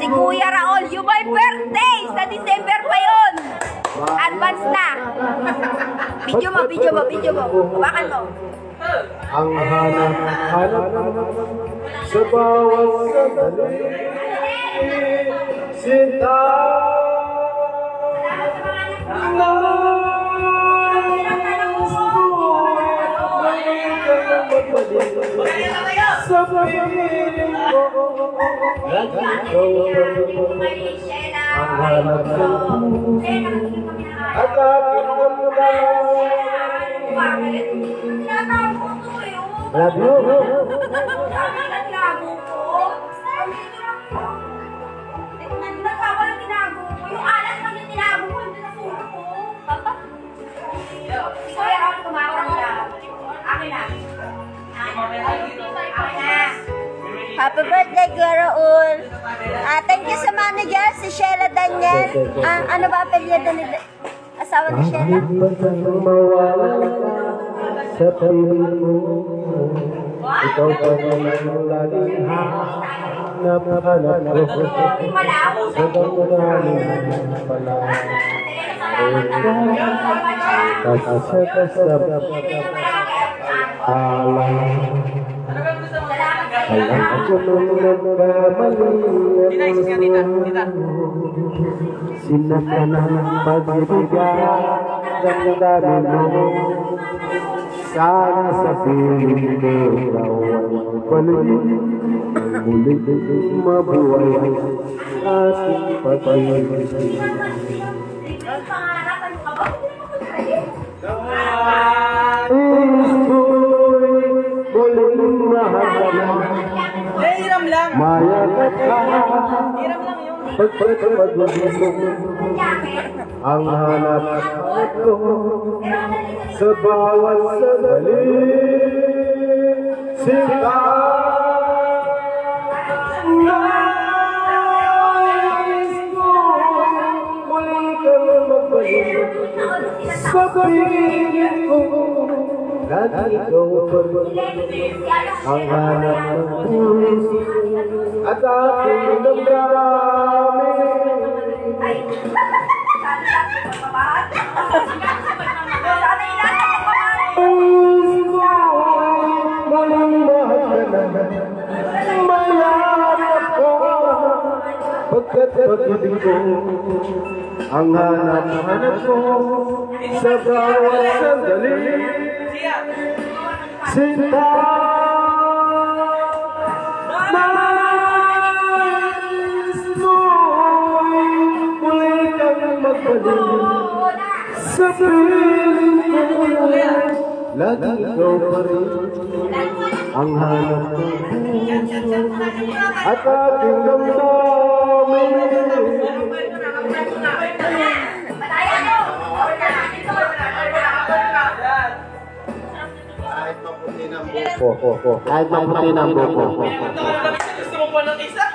Kuya Raul, yung my birthday! Sa December pa yun! Advance na! Video mo. Hawakan mo. Ang hanap sa bawat sandali, sinta sa piling ko, ang hanap ng at aking love you. Yung alat lang yung tinago ko, hindi na sulo ko. Kuya Raul, kumakang na. Akin na. Happy birthday, Kuya Raul. Thank you sa manager, si Sheila Daniel. Ano ba apelyido ni asawa ni Sheila? Sa piling mo, ikaw pa naman laging hanap ko. Sa damdamin pala, kasasap alam. Alam ako nung nagkamali ako, sinakanan ng pagbibigay ng dami mo. Sana sa piling ko ikaw ay paligid, muling mabuhay ating pag-ibig. Muling mahal mayagat ka, pagpagpagulong ang hanap ko sa bawat sandali, sinta nais ko muli kang magbalik sa piling ko. Lagi ikaw pa rin ang hanap ng puso at aking damdamin. Puso muling mahal ka na, mayarap ka, pagkat pag-ibig ko ang hanap ko sa bawat sandali. Sinta nais mo'y muli kang magbalik sa piling ko. Lagi ikaw pa rin ang hanap ng puso at aking damdamin. Kahit maputi ng buko. Gusto mo pa ng isa?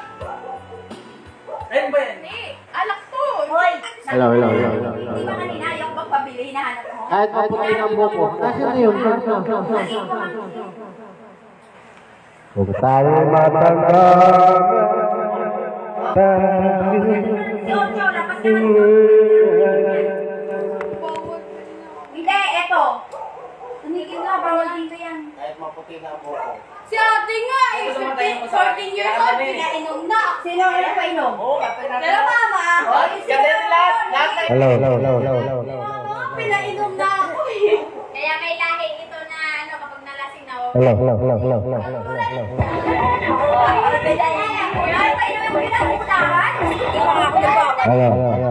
Ayun ba yan? Alak to! Hoy! Hello. Di ba kanina yung pagpabili, hinahanap mo? Kahit maputi ng buko. Kasi na yun. Huwag tayo matanda. Hindi, eto. Tumigil nga, bawal dito yan. Kahit maputi ng buko. Si ate nga eh, 14 years old, pinainom na. Sino ang nagpainom? Pero mama, Hello. pinainom na ako eh. Kaya may lahi ito na ano, kapag nalasing na ako. Hello. Pinainom yung pinagpunahan? Hindi pa ako nagawa. Hello.